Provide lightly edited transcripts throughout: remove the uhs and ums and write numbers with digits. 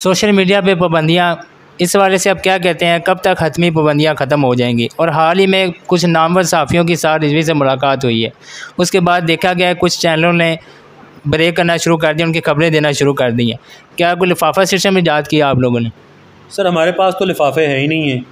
Social media पे पाबंदियाँ, इस हवाले से आप क्या कहते हैं, कब तक हतमी पाबंदियाँ ख़त्म हो जाएंगी? और हाल ही में कुछ नामवर सहाफ़ियों के साथ रिजवी से मुलाकात हुई है, उसके बाद देखा गया है कुछ चैनलों ने ब्रेक करना शुरू कर दिया, उनकी खबरें देना शुरू कर दी हैं। क्या कोई लिफाफा सिस्टम ईजाद किया आप लोगों ने? सर हमारे पास तो लिफाफे है ही नहीं हैं।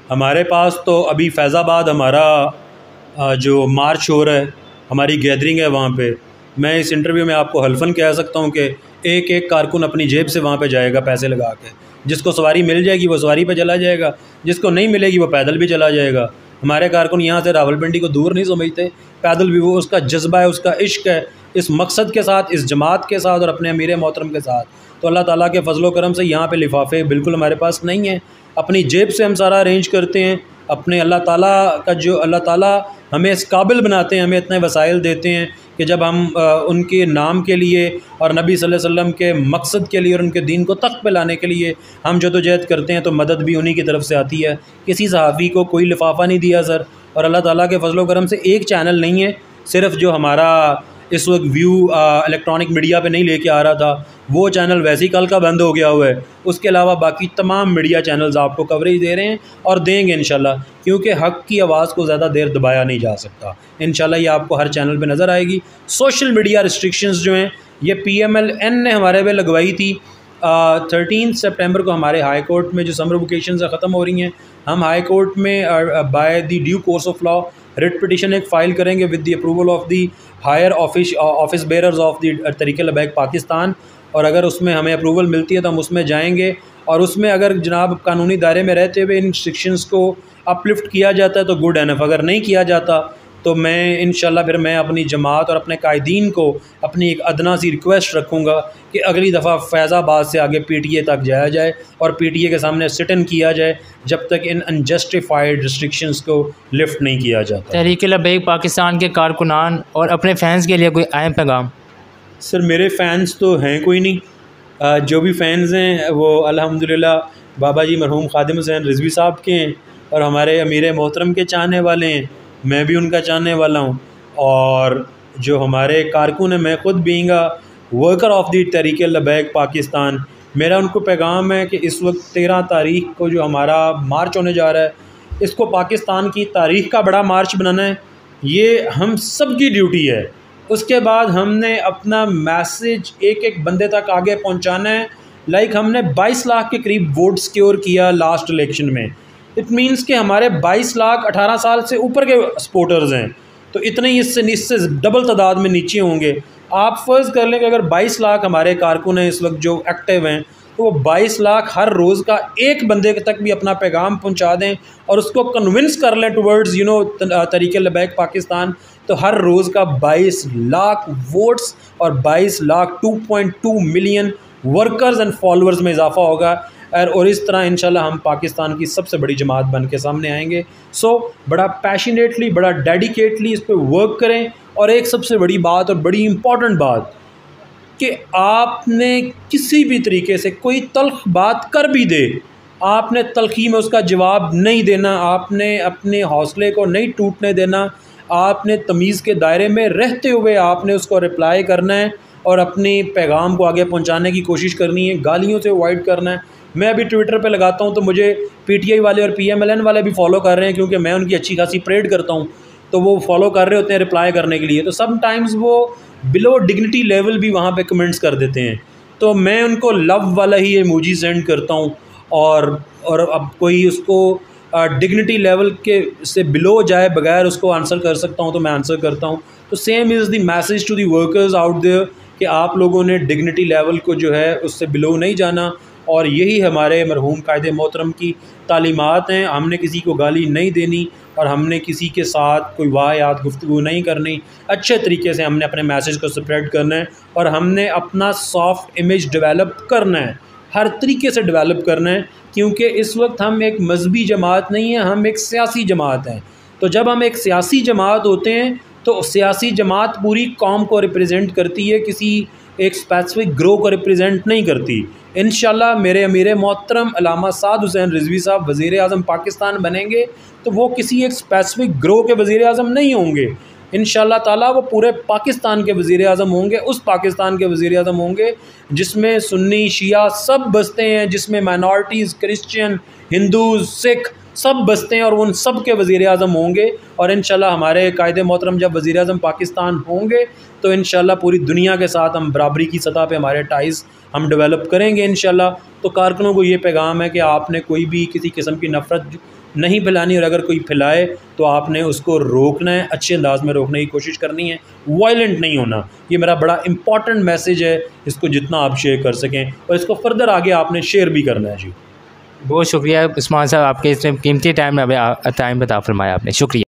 हमारे पास तो अभी फैज़ाबाद हमारा जो मार्च हो रहा है, हमारी गैदरिंग है वहाँ पे, मैं इस इंटरव्यू में आपको हल्फन कह सकता हूँ कि एक एक कारकुन अपनी जेब से वहाँ पे जाएगा पैसे लगा के। जिसको सवारी मिल जाएगी वो सवारी पे चला जाएगा, जिसको नहीं मिलेगी वो पैदल भी चला जाएगा। हमारे कारकुन यहाँ से रावलपिंडी को दूर नहीं समझते, पैदल भी वो उसका जज्बा है, उसका इश्क है इस मकसद के साथ, इस जमात के साथ और अपने अमीर मोहतरम के साथ। तो अल्लाह ताला के फजलो करम से यहाँ पे लिफाफे बिल्कुल हमारे पास नहीं हैं, अपनी जेब से हम सारा अरेंज करते हैं। अपने अल्लाह ताला का जो अल्लाह ताला हमें इस काबिल बनाते हैं, हमें इतने वसाइल देते हैं कि जब हम उनके नाम के लिए और नबी सल्लल्लाहु अलैहि वसल्लम के मकसद के लिए और उनके दीन को तख्त पे लाने के लिए हम जदोजहद करते हैं तो मदद भी उन्हीं की तरफ से आती है। किसी सहाफ़ी को कोई लिफाफा नहीं दिया सर, और अल्लाह ताला के फजलो करम से एक चैनल नहीं है, सिर्फ जो हमारा इस वक्त व्यू इलेक्ट्रॉनिक मीडिया पे नहीं लेके आ रहा था, वो चैनल वैसे ही कल का बंद हो गया हुआ है। उसके अलावा बाकी तमाम मीडिया चैनल्स आपको कवरेज दे रहे हैं और देंगे इंशाल्लाह, क्योंकि हक़ की आवाज़ को ज़्यादा देर दबाया नहीं जा सकता। इंशाल्लाह ये आपको हर चैनल पे नज़र आएगी। सोशल मीडिया रिस्ट्रिक्शंस जो हैं ये PMLN ने हमारे पे लगवाई थी। 13 सितंबर को हमारे हाई कोर्ट में जो समर वेकेशन ख़त्म हो रही हैं, हम हाई कोर्ट में by the due course of law writ petition एक फ़ाइल करेंगे with the approval of the higher office bearers of the Tehreek Labbaik Pakistan. और अगर उसमें हमें अप्रूवल मिलती है तो हम उसमें जाएंगे, और उसमें अगर जनाब कानूनी दायरे में रहते हुए इन रिस्ट्रिक्शंस को अपलिफ्ट किया जाता है तो गुड एनफ, अगर नहीं किया जाता तो मैं इंशाल्लाह फिर मैं अपनी जमात और अपने कायदीन को अपनी एक अदना सी रिक्वेस्ट रखूँगा कि अगली दफ़ा फैज़ाबाद से आगे PTA तक जाया जाए और PTA के सामने सिट इन किया जाए जब तक इन अनजस्टिफाइड रिस्ट्रिक्शंस को लिफ्ट नहीं किया जाता। तहरीक लबैक पाकिस्तान के कारकुनान और अपने फैंस के लिए कोई अहम पैगाम? सर मेरे फ़ैन्स तो हैं कोई नहीं, जो भी फ़ैन्स हैं वो अल्हम्दुलिल्लाह बाबा जी मरहूम खादिम हुसैन रिजवी साहब के हैं और हमारे अमीर मोहतरम के चाहने वाले हैं, मैं भी उनका चाहने वाला हूँ। और जो हमारे कारकुन हैं, मैं ख़ुद being worker of the Tehreek Labbaik Pakistan, मेरा उनको पैगाम है कि इस वक्त 13 तारीख़ को जो हमारा मार्च होने जा रहा है, इसको पाकिस्तान की तारीख़ का बड़ा मार्च बनाना है, ये हम सब की ड्यूटी है। उसके बाद हमने अपना मैसेज एक एक बंदे तक आगे पहुंचाना है। लाइक हमने 22 लाख के करीब वोट सिक्योर किया लास्ट इलेक्शन में। इट मींस कि हमारे 22 लाख 18 साल से ऊपर के सपोर्टर्स हैं, तो इतने ही इससे डबल तादाद में नीचे होंगे। आप फ़र्ज़ कर लें कि अगर 22 लाख हमारे कारकुन हैं इस वक्त जो एक्टिव हैं, तो वो 22 लाख हर रोज़ का एक बंदे तक भी अपना पैगाम पहुंचा दें और उसको कन्विंस कर लें टुवर्ड्स तहरीक लबैक पाकिस्तान, तो हर रोज़ का 22 लाख वोट्स और 22 lakh 2.2 million workers and followers में इजाफा होगा। और इस तरह इंशाल्लाह हम पाकिस्तान की सबसे बड़ी जमात बन के सामने आएंगे। सो बड़ा पैशनेटली, बड़ा डेडिकेटली इस पर वर्क करें। और एक सबसे बड़ी बात और बड़ी इम्पॉर्टेंट बात कि आपने किसी भी तरीके से कोई तल्ख बात कर भी दे, आपने तल्खी में उसका जवाब नहीं देना, आपने अपने हौसले को नहीं टूटने देना, आपने तमीज़ के दायरे में रहते हुए आपने उसको रिप्लाई करना है और अपने पैगाम को आगे पहुंचाने की कोशिश करनी है, गालियों से अवॉइड करना है। मैं अभी ट्विटर पे लगाता हूं तो मुझे PTI वाले और PMLN वाले भी फॉलो कर रहे हैं, क्योंकि मैं उनकी अच्छी खासी परेड करता हूं, तो वो फॉलो कर रहे होते हैं रिप्लाई करने के लिए। तो समटाइम्स वो बिलो डिग्निटी लेवल भी वहाँ पे कमेंट्स कर देते हैं, तो मैं उनको लव वाला ही इमोजी सेंड करता हूँ। और अब कोई उसको डिग्निटी लेवल के से बिलो जाए बगैर उसको आंसर कर सकता हूँ तो मैं आंसर करता हूँ। तो same is the message to the workers out there कि आप लोगों ने डिग्निटी लेवल को जो है उससे बिलो नहीं जाना, और यही हमारे मरहूम कायदे मोहतरम की तालीमात हैं। हमने किसी को गाली नहीं देनी और हमने किसी के साथ कोई वाहियात गुफ्तगू नहीं करनी, अच्छे तरीके से हमने अपने मैसेज को स्प्रेड करना है और हमने अपना सॉफ्ट इमेज डेवलप करना है, हर तरीके से डेवलप करना है, क्योंकि इस वक्त हम एक मजहबी जमात नहीं है, हम एक सियासी जमात हैं। तो जब हम एक सियासी जमात होते हैं तो सियासी जमात पूरी कौम को रिप्रेजेंट करती है, किसी एक स्पेसिफिक ग्रोह को रिप्रेजेंट नहीं करती। इंशाल्लाह मेरे अमीर मोहतरम अल्लामा साद हुसैन रिजवी साहब वज़ीर आज़म पाकिस्तान बनेंगे तो वो किसी एक स्पेसिफिक ग्रोह के वज़ीर आज़म नहीं होंगे, इंशाअल्लाह ताला वो पूरे पाकिस्तान के वज़ीर-ए-आज़म होंगे, उस पाकिस्तान के वज़ीर-ए-आज़म होंगे जिसमें सुन्नी शिया सब बसते हैं, जिसमें माइनॉरिटीज़, क्रिश्चियन, हिंदूज़, सिख सब बसते हैं और उन सब के वज़ीर-ए-आज़म होंगे। और इंशाअल्लाह हमारे कायदे मोहतरम जब वज़ीर-ए-आज़म पाकिस्तान होंगे तो इंशाअल्लाह पूरी दुनिया के साथ हम बराबरी की सतह पे हमारे टाइज़ हम डेवलप करेंगे इंशाअल्लाह। तो कारकुनों को ये पैगाम है कि आपने कोई भी किसी किस्म की नफ़रत नहीं फैलानी, और अगर कोई फैलाए तो आपने उसको रोकना है, अच्छे अंदाज में रोकने की कोशिश करनी है, वायलेंट नहीं होना। ये मेरा बड़ा इंपॉर्टेंट मैसेज है, इसको जितना आप शेयर कर सकें और इसको फर्दर आगे आपने शेयर भी करना है जी। बहुत शुक्रिया उस्मान साहब, आपके इस कीमती टाइम में टाइम बता फरमाया आपने, शुक्रिया।